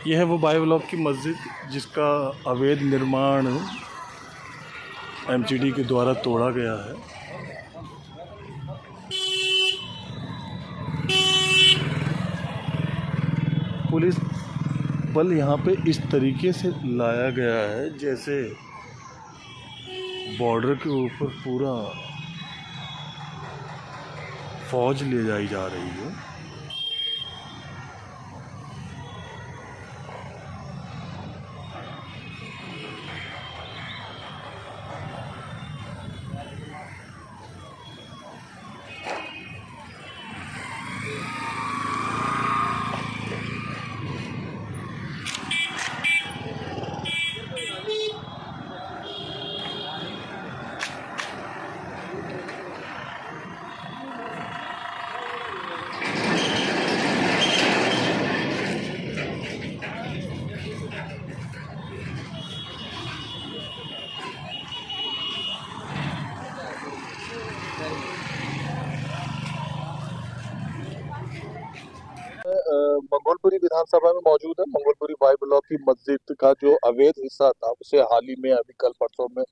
यह है वो बाई ब्लॉक की मस्जिद जिसका अवैध निर्माण एमसीडी के द्वारा तोड़ा गया है। पुलिस बल यहाँ पे इस तरीके से लाया गया है जैसे बॉर्डर के ऊपर पूरा फौज ले जाई जा रही है। मंगोलपुरी विधानसभा में मौजूद है। मंगोलपुरी वाई ब्लॉक की मस्जिद का जो अवैध हिस्सा था उसे हाल ही में अभी कल परसों में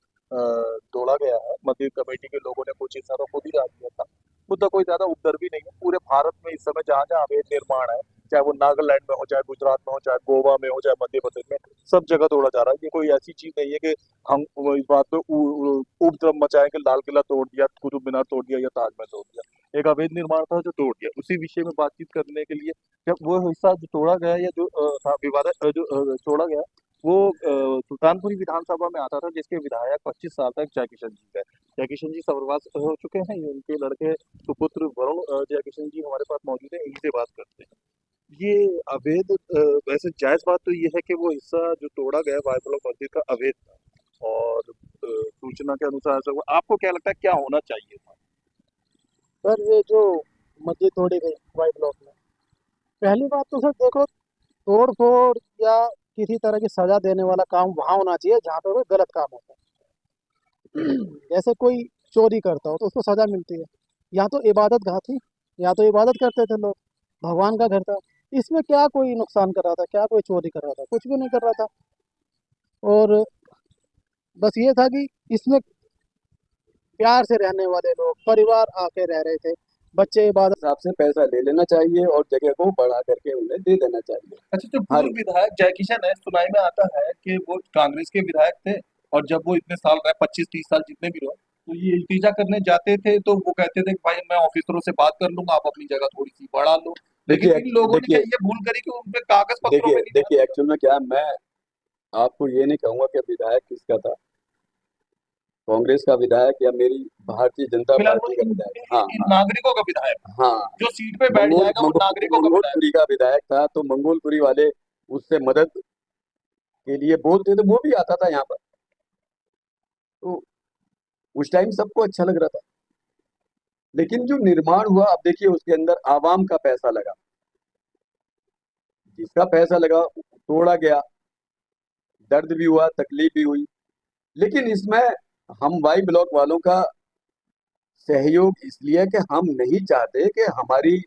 तोड़ा गया है। मस्जिद कमेटी के लोगों ने कुछ हिस्सा तो खुद ही डाल दिया था। मुद्दा कोई ज्यादा उपद्रवी नहीं है। पूरे भारत में इस समय जहाँ जहाँ अवैध निर्माण है, चाहे वो नागालैंड में हो, चाहे गुजरात में हो, चाहे गोवा में हो, चाहे मध्य प्रदेश में, सब जगह तोड़ा जा रहा है। ये कोई ऐसी चीज नहीं है कि हम इस बात पे उपद्रव मचाएं कि लाल किला तोड़ दिया, कुतुब मीनार तोड़ दिया या ताजमहल तोड़ दिया। एक अवैध निर्माण था जो तोड़ दिया। उसी विषय में बातचीत करने के लिए जब वो हिस्सा जो तोड़ा गया या जो विवादित तोड़ा गया वो सुल्तानपुरी विधानसभा में आता था, जिसके विधायक 25 साल तक जयकिशन जी है। जयकिशन जी स्वर्गवास हो चुके हैं। उनके लड़के सुपुत्र वरुण जयकिशन जी हमारे पास मौजूद है। इनसे बात करते हैं। ये अवैध वैसे जायज बात तो ये है कि वो हिस्सा जो तोड़ा गया वाई ब्लॉक मस्जिद का अवैध था और सूचना के अनुसार ऐसा हुआ। आपको क्या लगता है क्या होना चाहिए था? सर ये जो मस्जिद तोड़ी गई वाई ब्लॉक में, पहली बात तो सर देखो, तोड़ फोड़ या किसी तरह की सजा देने वाला काम वहाँ होना चाहिए जहाँ पर वो गलत काम होता है। जैसे कोई चोरी करता हो तो उसको सजा मिलती है। यहाँ तो इबादत गाह थी, यहाँ तो इबादत करते थे लोग, भगवान का घर था। इसमें क्या कोई नुकसान कर रहा था, क्या कोई चोरी कर रहा था? कुछ भी नहीं कर रहा था। और बस ये था कि इसमें प्यार से रहने वाले लोग, परिवार आके रह रहे थे। बच्चे इबादत हिसाब से पैसा ले लेना चाहिए और जगह को बढ़ा करके उन्हें दे देना चाहिए। अच्छा, जो पूर्व विधायक जयकिशन है, सुनाई में आता है कि वो कांग्रेस के विधायक थे और जब वो इतने साल रहे, 25-30 साल जितने भी रहे, तो ये इल्तिजा करने जाते थे तो वो कहते थे कि भाई मैं ऑफिसरों से बात कर लूंगा, आप अपनी जगह थोड़ी सी बढ़ा लो। लेकिन इन लोगों ने क्या ये भूल करी कि उनपे कागज पत्रों में नहीं देखिए एक्चुअल में क्या, मैं आपको ये नहीं कहूंगा कि विधायक किसका था, कांग्रेस का विधायक या मेरी भारतीय जनता पार्टी का विधायक। हाँ नागरिकों का विधायक, हाँ, जो सीट पे बैठ जाएगा वो नागरिकों का विधायक। मंगोलपुरी का विधायक था तो मंगोलपुरी वाले उससे मदद के लिए बोलते थे, वो भी आता था यहाँ पर। तो उस टाइम सबको अच्छा लग रहा था। लेकिन जो निर्माण हुआ, अब देखिए उसके अंदर आवाम का पैसा लगा, जिसका पैसा लगा तोड़ा गया, दर्द भी हुआ, तकलीफ भी हुई। लेकिन इसमें हम वाई ब्लॉक वालों का सहयोग इसलिए कि हम नहीं चाहते कि हमारी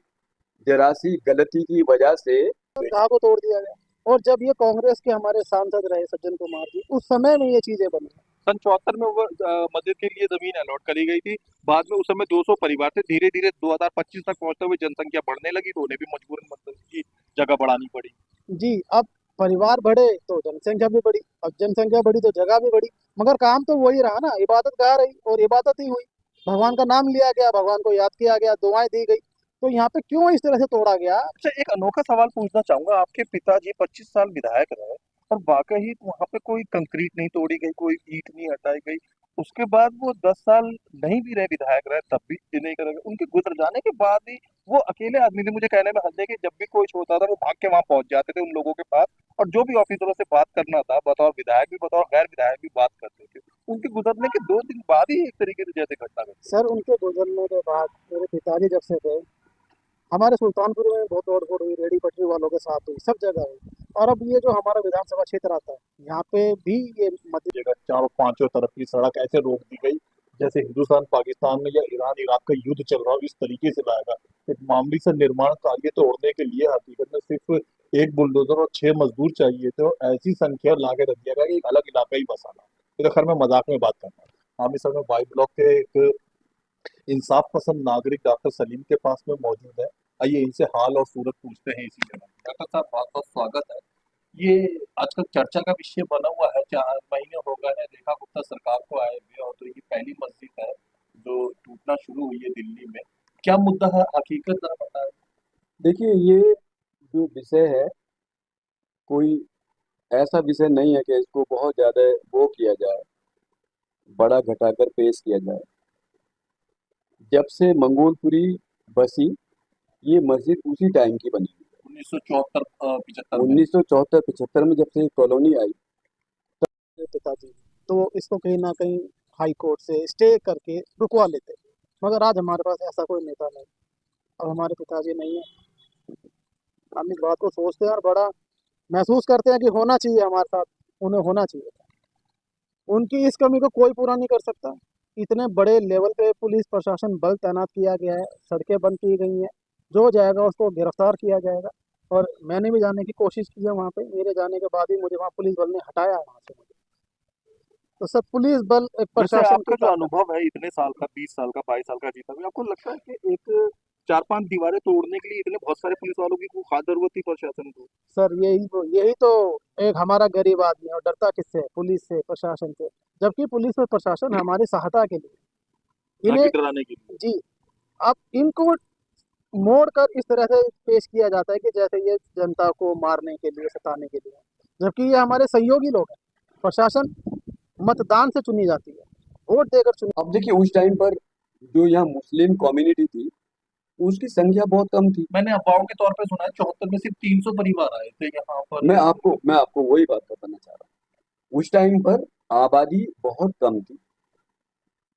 जरा सी गलती की वजह से गाह को तोड़ दिया गया। और जब ये कांग्रेस के हमारे सांसद रहे सज्जन कुमार जी, उस समय में ये चीजें बनी। सन 74 में वो मस्जिद के लिए जमीन अलॉट करी गई थी। बाद में उस समय 200 परिवार थे। धीरे धीरे 2025 तक पहुंचते हुए जनसंख्या बढ़ने लगी तो उन्हें भी मजबूरन मस्जिद की जगह बढ़ानी पड़ी। जी, अब परिवार बढ़े तो जनसंख्या भी बढ़ी, अब जनसंख्या बढ़ी तो जगह भी बढ़ी, मगर काम तो वही रहा ना, इबादत गाह रही और इबादत ही हुई। भगवान का नाम लिया गया, भगवान को याद किया गया, दुआएं दी गई। तो यहाँ पे क्यों इस तरह से तोड़ा गया? अच्छा, एक अनोखा सवाल पूछना चाहूंगा। आपके पिताजी 25 साल विधायक रहे और वाकई वहां पे कोई कंक्रीट नहीं तोड़ी गई, कोई ईंट नहीं हटाई गई। उसके बाद वो 10 साल नहीं भी रहे, विधायक रहे, तब भी ये नहीं करा गया। उनके गुजर जाने के बाद भी वो अकेले आदमी थे। मुझे कहने में हंसने कि जब भी कुछ होता था वो भाग के वहां पहुंच जाते थे उन लोगों के पास, और जो भी ऑफिसरों से बात करना था, बतौर विधायक भी बतौर गैर विधायक भी बात करते थे। उनके गुजरने के 2 दिन बाद ही एक तरीके से जैसे घटना घटी। सर उनके गुजरने के बाद मेरे पिताजी जब से थे, हमारे सुल्तानपुर में बहुत तोड़ फोड़ हुई, रेडी पटरी वालों के साथ हुई, सब जगह हुई। और अब ये जो हमारा विधानसभा क्षेत्र आता है, यहाँ पे भी ये मध्य जगह चारों पांचों तरफ की सड़क ऐसे रोक दी गई जैसे हिंदुस्तान पाकिस्तान में या ईरान इराक का युद्ध चल रहा हो, इस तरीके से लाएगा। एक मामूली सा निर्माण कार्य तोड़ने के लिए हकीकत में सिर्फ एक बुलडोजर और 6 मजदूर चाहिए थे, और ऐसी संख्या ला के रख दिया गया कि एक अलग इलाका ही बसाना। ये तो खैर मैं मजाक में बात कर रहा हूँ। हम इस समय वाई ब्लॉक के एक इंसाफ पसंद नागरिक डॉक्टर सलीम के पास में मौजूद है। आइए इनसे हाल और सूरत पूछते हैं इसी जगह। डॉक्टर साहब, बहुत बहुत स्वागत है। ये आजकल चर्चा का विषय बना हुआ है, 4 महीने हो गए हैं रेखा गुप्ता सरकार को आए हुए, और तो ये पहली मस्जिद है जो टूटना शुरू हुई है दिल्ली में। क्या मुद्दा है, हकीकत जरा बताएं। देखिए, ये जो विषय है, कोई ऐसा विषय नहीं है कि इसको बहुत ज्यादा वो किया जाए, बड़ा घटाकर पेश किया जाए। जब से मंगोलपुरी बसी, ये मस्जिद उसी टाइम की बनी हुई 1974 75 है। में। 1974-75 में जब से ये कॉलोनी आई। मेरे पिताजी तो इसको कहीं ना कहीं हाई कोर्ट से स्टे करके रुकवा लेते, मगर आज हमारे पास ऐसा कोई नेता नहीं। अब हमारे पिताजी नहीं है, हम इस बात को सोचते हैं और बड़ा महसूस करते हैं कि होना चाहिए हमारे साथ, उन्हें होना चाहिए था। उनकी इस कमी को कोई पूरा नहीं कर सकता। इतने बड़े लेवल पे पुलिस प्रशासन बल तैनात किया गया है, सड़कें बंद की गई हैं, जो जाएगा उसको गिरफ्तार किया जाएगा। और मैंने भी जाने की कोशिश की है वहाँ पे, मेरे जाने के बाद ही मुझे वहाँ पुलिस बल ने हटाया है वहाँ से मुझे। तो सब पुलिस बल एक वैसे प्रशासन की आपका जो ताकत। अनुभव है इतने साल का, 20 साल का, 22 साल का जीता हुआ, आपको लगता है कि एक 4-5 दीवारें तोड़ने के लिए इतने बहुत सारे पुलिस वालों की को खास जरूरत थी प्रशासन को? सर यही तो एक हमारा गरीब आदमी है, और डरता किससे है? पुलिस से, प्रशासन से। जबकि पुलिस और प्रशासन हमारी सहायता के लिए ना कि इन्हें। डराने के लिए। जी। अब इनको मोड़ कर इस तरह से पेश किया जाता है कि जैसे ये जनता को मारने के लिए, सताने के लिए, जबकि ये हमारे सहयोगी लोग हैं। प्रशासन मतदान से चुनी जाती है, वोट देकर चुनी। अब देखिए, उस टाइम पर जो यहाँ मुस्लिम कम्युनिटी थी, उसकी संख्या बहुत कम थी। मैंने अफवाहों के तौर पे सुना है 74 में सिर्फ 300 परिवार आए थे यहाँ पर। मैं आपको वही बात बताना चाह रहा हूँ। उस टाइम पर आबादी बहुत कम थी।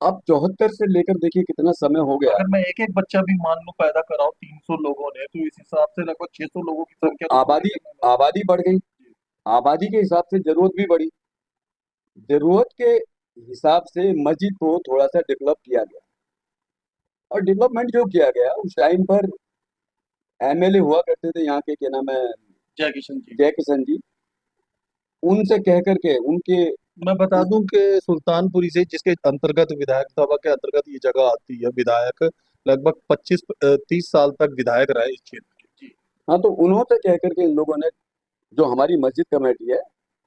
अब 74 से लेकर देखिए कितना समय हो गया। अगर मैं एक एक बच्चा भी मान लूं पैदा कराऊं 300 लोगों ने, तो इस हिसाब से लगभग 600 लोगों की तो संख्या तो आबादी आबादी बढ़ गई। आबादी के हिसाब से जरूरत भी बढ़ी। जरूरत के हिसाब से मस्जिद को थोड़ा सा डेवलप किया गया। और डेवलपमेंट जो किया गया, उस टाइम पर एमएलए हुआ करते थे यहाँ के, क्या नाम है, जय किशन जी। जय किशन जी। उनसे कह करके उनके मैं बता दूं कि सुल्तानपुरी से, जिसके अंतर्गत विधायक सभा के अंतर्गत ये जगह आती है, विधायक लगभग 25-30 साल तक विधायक रहे इस क्षेत्र के। जी। हाँ, तो उन्होंने कह करके इन लोगों ने, जो हमारी मस्जिद कमेटी है,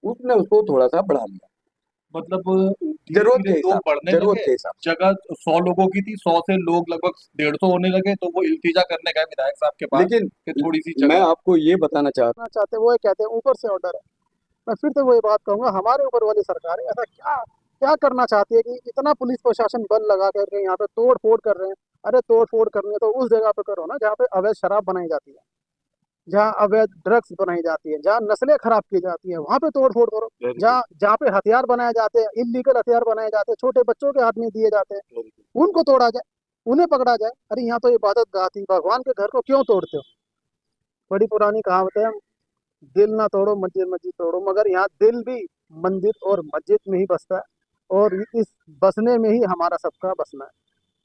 उसने उसको थोड़ा सा बढ़ा लिया। मतलब जरूरत धीरे-धीरे के लोग हिसाब बढ़ने जरूरत लगे। के हिसाब से। जगह 100 लोगों की थी, 100 से लोग लगभग 150 होने लगे, तो वो इल्तिजा करने गए विधायक साहब के पास लेकिन कि थोड़ी सी मैं जगह। आपको ये बताना करना चाहते हैं वो ये कहते हैं ऊपर से ऑर्डर है। मैं फिर से वही बात कहूंगा, हमारे ऊपर वाली सरकार है, ऐसा क्या क्या करना चाहती है कि इतना पुलिस प्रशासन बल लगा करके यहाँ पे तोड़ फोड़ कर रहे हैं। अरे तोड़ फोड़ करनी है तो उस जगह पे करो ना जहाँ पे अवैध शराब बनाई जाती है, जहाँ अवैध ड्रग्स बनाई जाती है, जहाँ नस्लें खराब की जाती है, वहां पे तोड़ फोड़ करो। जहाँ जहाँ पे हथियार बनाए जाते हैं, इलीगल हथियार बनाए जाते हैं, छोटे बच्चों के हाथ में दिए जाते हैं, उनको तोड़ा जाए, उन्हें पकड़ा जाए। अरे यहाँ तो इबादत गाह थी, भगवान के घर को क्यों तोड़ते हो? बड़ी पुरानी कहावत है, दिल ना तोड़ो मस्जिद मस्जिद तोड़ो, मगर यहाँ दिल भी मंदिर और मस्जिद में ही बसता है। और इस बसने में ही हमारा सबका बसना है।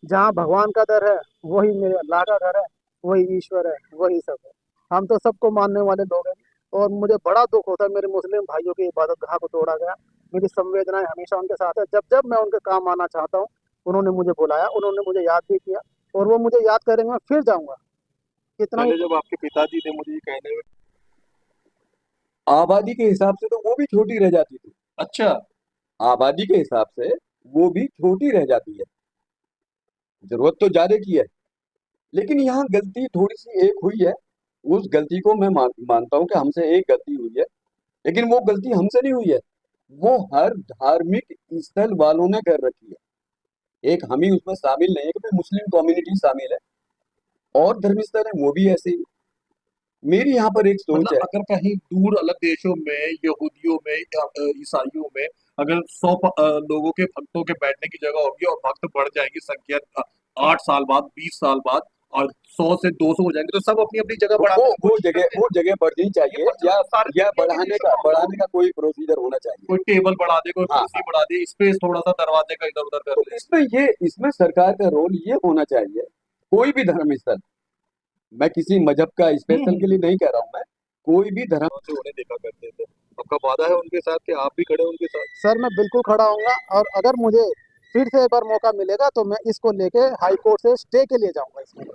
जहाँ भगवान का दर है, वही मेरे अल्लाह का घर है, वही ईश्वर है, वही सब है। हम तो सबको मानने वाले लोग हैं। और मुझे बड़ा दुख होता है मेरे मुस्लिम भाइयों की इबादत गाह को तोड़ा गया। मेरी संवेदनाएं हमेशा उनके साथ है। जब जब मैं उनके काम आना चाहता हूँ, उन्होंने मुझे बुलाया, उन्होंने मुझे याद भी किया, और वो मुझे याद करेंगे, मैं फिर जाऊंगा। कितना ही पहले जब आपके पिताजी थे, मुझे ये कहने में। आबादी के हिसाब से तो वो भी छोटी रह जाती थी। अच्छा। आबादी के हिसाब से वो भी छोटी रह जाती है। जरूरत तो ज्यादा की है, लेकिन यहाँ गलती थोड़ी सी एक हुई है। उस गलती को मैं मानता हूँ कि हमसे एक गलती हुई है, लेकिन वो गलती हमसे नहीं हुई है, वो हर धार्मिक स्थल वालों ने कर रखी है। एक हम ही उसमें शामिल नहीं है कि भाई मुस्लिम कम्युनिटी शामिल है, और धर्म स्थल है वो भी ऐसे ही। मेरी यहाँ पर एक सोच मतलब है। अगर कहीं दूर अलग देशों में, यहूदियों में या ईसाइयों में अगर 100 लोगों के भक्तों के बैठने की जगह होगी और भक्त बढ़ जाएंगी संख्या 8 साल बाद, 20 साल बाद, और 100 से 200 हो जाएंगे, तो सब अपनी अपनी जगह तो बढ़ाने की वो कोशिश करते हैं। वो जगह बढ़नी ये चाहिए, प्रचलन या तो सारे या दुनिया के देशों में होगा। बढ़ाने का कोई प्रोसीजर होना चाहिए। कोई टेबल बढ़ा दे, कोई हाँ, कुर्सी बढ़ा दे, स्पेस थोड़ा सा दरवाजे का इधर उधर कर तो ले। इसमें सरकार का रोल ये होना चाहिए। कोई भी धर्म स्थल, मैं किसी मजहब का स्पेशल के लिए नहीं कह रहा हूं मैं, कोई भी धर्म से उन्हें देखा करते थे। आपका वादा है उनके साथ कि आप भी खड़े हैं उनके साथ? सर मैं बिल्कुल खड़ा हूँगा, और अगर मुझे फिर से एक बार मौका मिलेगा तो मैं इसको लेके हाई कोर्ट से स्टे के लिए जाऊँगा इसमें,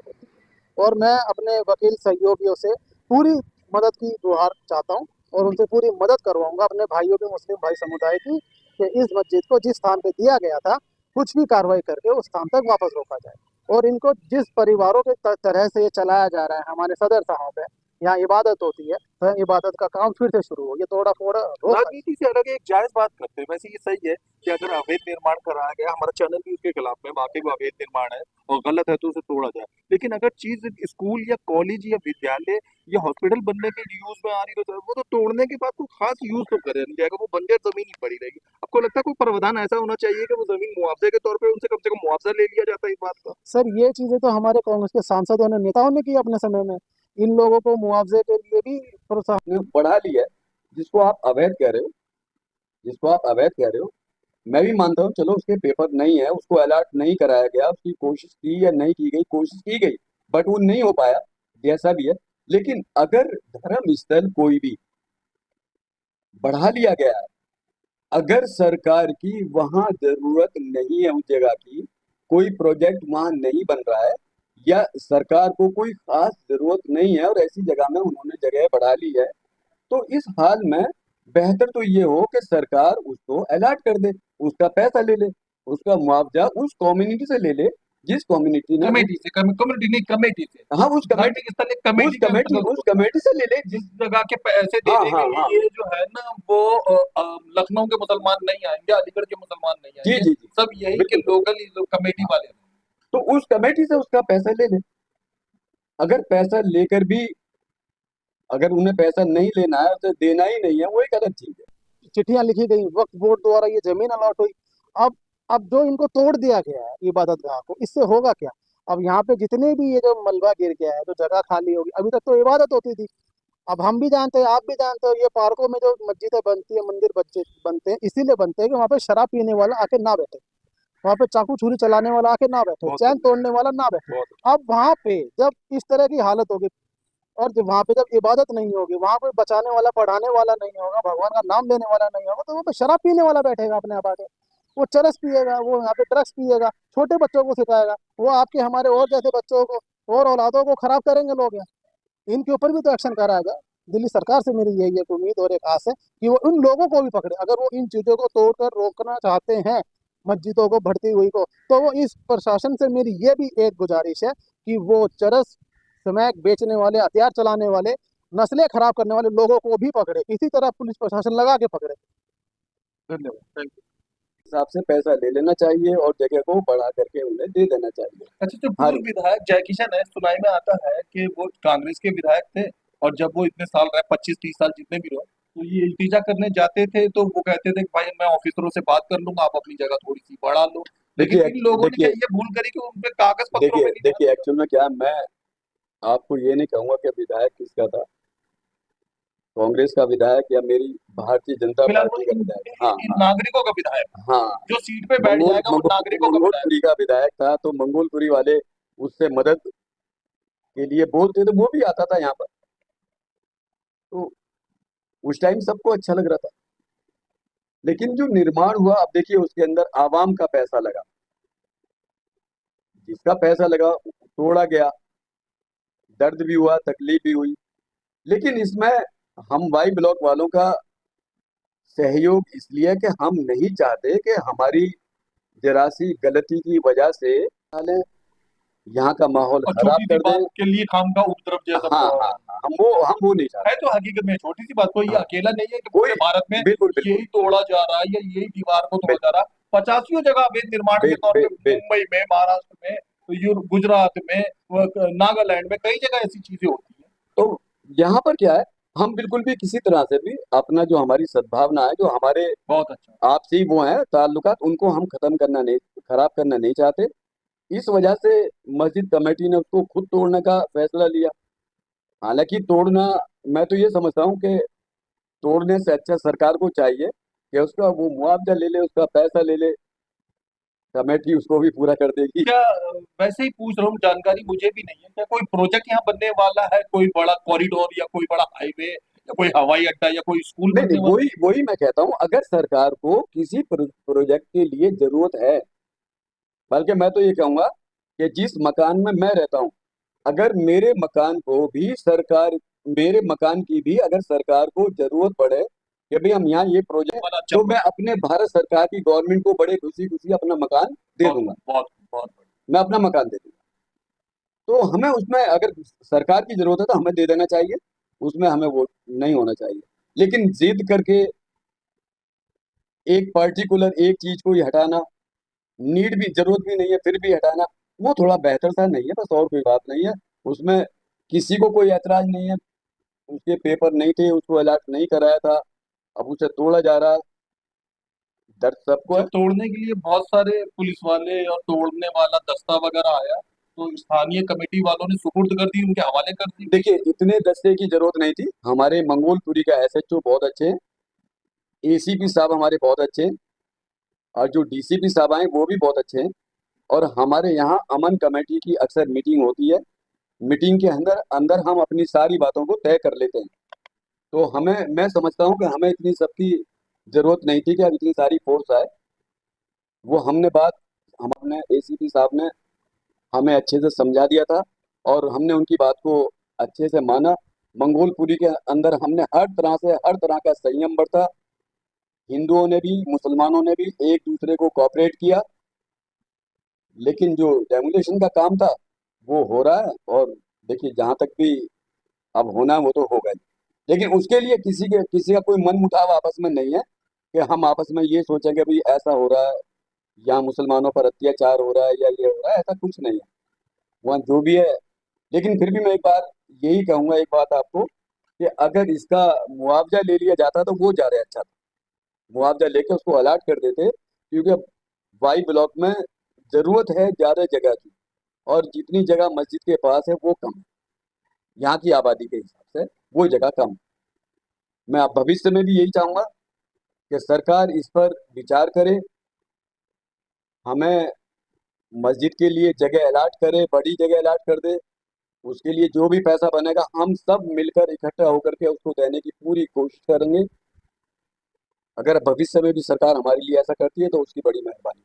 और मैं अपने वकील सहयोगियों से पूरी मदद की गुहार चाहता हूँ, और उनसे पूरी मदद करवाऊंगा अपने भाइयों के, मुस्लिम भाई समुदाय की, कि इस मस्जिद को जिस स्थान पे दिया गया था कुछ भी कार्रवाई करके उस स्थान तक वापस रोका जाए। और इनको जिस परिवारों के तरह से ये चलाया जा रहा है, हमारे सदर साहब है, यहाँ इबादत होती है, तो इबादत का काम फिर से शुरू हो, ये तोड़ा फोड़ा रोका। राजनीति से अलग एक जायज बात करते हैं। वैसे ये सही है कि अगर अवैध निर्माण कराया गया, हमारा चैनल भी उसके खिलाफ में, वाकई वो अवैध निर्माण है और गलत है तो उसे तोड़ा जाए। लेकिन अगर चीज स्कूल या कॉलेज या विद्यालय या हॉस्पिटल बनने के यूज में आ रही तो वो तो तोड़ने के बाद कोई खास यूज तो करे नहीं जाएगा, वो बंजर जमीन ही पड़ी रहेगी। आपको लगता है कोई प्रावधान ऐसा होना चाहिए कि वो जमीन मुआवजे के तौर पर उनसे कम से कम मुआवजा ले लिया जाता है इस बात का? सर ये चीजें तो हमारे कांग्रेस के सांसदों ने, नेताओं ने की अपने समय में, इन लोगों को मुआवजे के लिए भी प्रोत्साहन। ने बढ़ा ली है, जिसको आप अवैध कह रहे हो, जिसको आप अवैध कह रहे हो, मैं भी मानता हूँ, चलो उसके पेपर नहीं है, उसको अलर्ट नहीं कराया गया, उसकी कोशिश की या नहीं की गई, कोशिश की गई बट वो नहीं हो पाया, जैसा भी है। लेकिन अगर धर्म स्थल कोई भी बढ़ा लिया गया है, अगर सरकार की वहां जरूरत नहीं है, उस जगह की कोई प्रोजेक्ट वहां नहीं बन रहा है, या सरकार को कोई खास जरूरत नहीं है और ऐसी जगह में उन्होंने जगह बढ़ा ली है, तो इस हाल में बेहतर तो ये हो कि सरकार उसको अलर्ट कर दे, उसका पैसा ले ले, उसका मुआवजा उस कम्युनिटी से ले ले जिस कम्युनिटी ने कमेटी से, कम्युनिटी नहीं, कमेटी से। हाँ उस कमेटी धार्मिक स्थल एक कमेटी के अंतर्गत उस होता है। कमेटी से ले ले जिस जगह के पैसे हाँ देने हाँ के हाँ लिए जो है ना वो लखनऊ के मुसलमान नहीं आएंगे, अलीगढ़ के मुसलमान नहीं जी आएंगे, जी जी सब यही के बिल्कुल बिल्कुल। लोकल कमेटी हाँ, वाले हैं। तो उस कमेटी से उसका पैसा ले ले। अगर पैसा लेकर भी अगर उन्हें पैसा नहीं लेना है, उसे देना ही नहीं है, वो एक अलग चीज है। चिट्ठियां लिखी गई, वक्फ बोर्ड द्वारा ये जमीन अलॉट हुई। अब अब जो इनको तोड़ दिया गया है इबादत गाह को, इससे होगा क्या? अब यहाँ पे जितने भी ये जो मलबा गिर गया है, जो जगह खाली होगी, अभी तक तो इबादत होती थी। अब हम भी जानते हैं, आप भी जानते हो, ये पार्कों में जो मस्जिदें बनती है, मंदिर बच्चे बनते हैं, इसीलिए बनते हैं कि वहाँ पे शराब पीने वाला आके ना बैठे, वहाँ पे चाकू छुरी चलाने वाला आके ना बैठे, बहुत चैन सही, तोड़ने वाला ना बैठे। बहुत अब वहाँ पे जब इस तरह की हालत होगी, और जब वहाँ पे जब इबादत नहीं होगी, वहाँ कोई बचाने वाला, पढ़ाने वाला नहीं होगा, भगवान का नाम लेने वाला नहीं होगा, तो वहाँ पे शराब पीने वाला बैठेगा अपने आप आके, वो चरस पिएगा, वो यहाँ पे ड्रग्स पिएगा, छोटे बच्चों को सिखाएगा, वो आपके हमारे और जैसे बच्चों को और औलादों को खराब करेंगे लोग यहाँ। इनके ऊपर भी तो एक्शन कराया जाए। दिल्ली सरकार से मेरी यही एक उम्मीद और एक आस है कि वो उन लोगों को भी पकड़े, अगर वो इन चीजों को तोड़कर रोकना चाहते हैं, मस्जिदों को बढ़ती हुई को, तो वो इस प्रशासन से मेरी ये भी एक गुजारिश है कि वो चरस स्मैक बेचने वाले, हथियार चलाने वाले, नस्लें खराब करने वाले लोगों को भी पकड़े, इसी तरह पुलिस प्रशासन लगा के पकड़े। धन्यवाद, थैंक यू। हिसाब से पैसा ले लेना चाहिए और जगह को बढ़ा करके उन्हें दे देना चाहिए। अच्छा, जो हर पूर्व विधायक जयकिशन है, सुनाई में आता है कि वो कांग्रेस के विधायक थे, और जब वो इतने साल रहे, 25-30 साल जितने भी रहे, तो ये इल्तिजा करने जाते थे तो वो कहते थे कि भाई मैं ऑफिसरों से बात कर लूंगा, आप अपनी जगह थोड़ी सी बढ़ा लो। लेकिन देखिए इन लोगों ने क्या देखिए ये भूल करी कि उन पे कागज पत्रों देखिए में नहीं देखिए था? एक्चुअल में क्या, मैं आपको ये नहीं कहूंगा कि विधायक किसका था, कांग्रेस का विधायक या मेरी भारतीय जनता फिलहाल वो पार्टी का इन, विधायक। हाँ इन हाँ नागरिकों का विधायक है। हाँ जो सीट पे बैठ जाएगा वो नागरिकों का विधायक मंगोलपुरी का विधायक था, तो मंगोलपुरी वाले उससे मदद के लिए बोलते तो वो भी आता था यहाँ पर, तो उस टाइम सबको अच्छा लग रहा था। लेकिन जो निर्माण हुआ, अब देखिए उसके अंदर आवाम का पैसा लगा, जिसका पैसा लगा तोड़ा गया, दर्द भी हुआ, तकलीफ भी हुई। लेकिन इसमें हम वाई ब्लॉक वालों का सहयोग इसलिए है कि हम नहीं चाहते कि हमारी जरा सी गलती की वजह से साले यहाँ का माहौल और खराब छोटी सी कर बात दें। के लिए खामखा उपद्रव जैसा हाँ हाँ हाँ, हम वो नहीं चाहते। है। तो हकीकत में छोटी सी बात, कोई ये हाँ, अकेला नहीं है कि कोई पूरे भारत में बिल्कुल बिल्कुल यही तोड़ा जा रहा है या यही दीवार को तोड़ा जा बिल्कुल रहा है। 85 जगह अवैध निर्माण के तौर पे बिल्कुल। मुंबई में, महाराष्ट्र में, गुजरात में, नागालैंड में कई जगह ऐसी चीजें होती हैं। तो यहाँ पर क्या है, हम बिल्कुल भी किसी तरह से भी अपना जो हमारी सद्भावना है, जो हमारे बहुत अच्छा। आपसी वो है ताल्लुकात, उनको हम खत्म करना नहीं, खराब करना नहीं चाहते। इस वजह से मस्जिद कमेटी ने उसको खुद तोड़ने का फैसला लिया। हालांकि तोड़ना, मैं तो ये समझता हूँ कि तोड़ने से अच्छा सरकार को चाहिए कि उसका वो मुआवजा ले ले, उसका पैसा ले ले, कमेटी उसको भी पूरा कर देगी। क्या वैसे ही पूछ रहा हूँ, जानकारी मुझे भी नहीं है, क्या कोई प्रोजेक्ट यहाँ बनने वाला है, कोई बड़ा कॉरिडोर या कोई बड़ा हाईवे या कोई हवाई अड्डा या कोई स्कूल नहीं बनने नहीं, वाला वही वही मैं कहता हूँ, अगर सरकार को किसी प्रोजेक्ट के लिए जरूरत है, बल्कि मैं तो ये कहूंगा कि जिस मकान में मैं रहता हूँ, अगर मेरे मकान की भी अगर सरकार को जरूरत पड़े कि भाई हम यहाँ ये प्रोजेक्ट, वाला तो अच्छा मैं अपने भारत सरकार की गवर्नमेंट को बड़े खुशी खुशी अपना मकान दे बहुत दूंगा, बहुत बहुत बढ़िया। मैं अपना मकान दे दूंगा। तो हमें उसमें अगर सरकार की जरूरत है तो हमें दे देना चाहिए, उसमें हमें वो नहीं होना चाहिए। लेकिन जिद करके एक पर्टिकुलर एक चीज को ही हटाना, नीड भी जरूरत भी नहीं है फिर भी हटाना, वो थोड़ा बेहतर सा नहीं है, बस और कोई बात नहीं है। उसमें किसी को कोई ऐतराज नहीं है, उसके पेपर नहीं थे, उसको अलर्ट नहीं कराया था, अब उसे तोड़ा जा रहा है, दर्द सबको है। जब तोड़ने के लिए बहुत सारे पुलिस वाले और तोड़ने वाला दस्ता वगैरह आया, तो स्थानीय कमेटी वालों ने सुपुर्द कर दी, उनके हवाले कर दी। देखिए, इतने दस्ते की जरूरत नहीं थी, हमारे मंगोलपुरी का एसएचओ बहुत अच्छे हैं, एसीपी साहब हमारे बहुत अच्छे हैं, और जो डीसीपी साहब आए वो भी बहुत अच्छे हैं। और हमारे यहाँ अमन कमेटी की अक्सर मीटिंग होती है, मीटिंग के अंदर अंदर हम अपनी सारी बातों को तय कर लेते हैं। तो मैं समझता हूँ कि हमें इतनी सबकी जरूरत नहीं थी कि अब इतनी सारी फोर्स आए। वो हम अपने एसीपी साहब ने हमें अच्छे से समझा दिया था, और हमने उनकी बात को अच्छे से माना। मंगोलपुरी के अंदर हमने हर तरह का संयम बरता, हिंदुओं ने भी मुसलमानों ने भी एक दूसरे को कोऑपरेट किया। लेकिन जो डेमोलिशन का काम था वो हो रहा है, और देखिए जहां तक भी अब होना है वो तो होगा ही। लेकिन उसके लिए किसी का कोई मन मुटाव आपस में नहीं है कि हम आपस में ये सोचेंगे भाई ऐसा हो रहा है या मुसलमानों पर अत्याचार हो रहा है या ये हो रहा है, ऐसा कुछ नहीं है। वहाँ जो भी है, लेकिन फिर भी मैं एक बार यही कहूंगा, एक बात आपको, कि अगर इसका मुआवजा ले लिया जाता तो वो ज्यादा अच्छा था। मुआवजा लेके उसको अलर्ट कर देते, क्योंकि वाई ब्लॉक में जरूरत है ज्यादा जगह की, और जितनी जगह मस्जिद के पास है वो कम है, यहाँ की आबादी के हिसाब से वो जगह कम है। मैं अब भविष्य में भी यही चाहूंगा कि सरकार इस पर विचार करे, हमें मस्जिद के लिए जगह अलॉट करे, बड़ी जगह अलॉट कर दे। उसके लिए जो भी पैसा बनेगा हम सब मिलकर इकट्ठा होकर के उसको देने की पूरी कोशिश करेंगे। अगर भविष्य में भी सरकार हमारे लिए ऐसा करती है तो उसकी बड़ी मेहरबानी।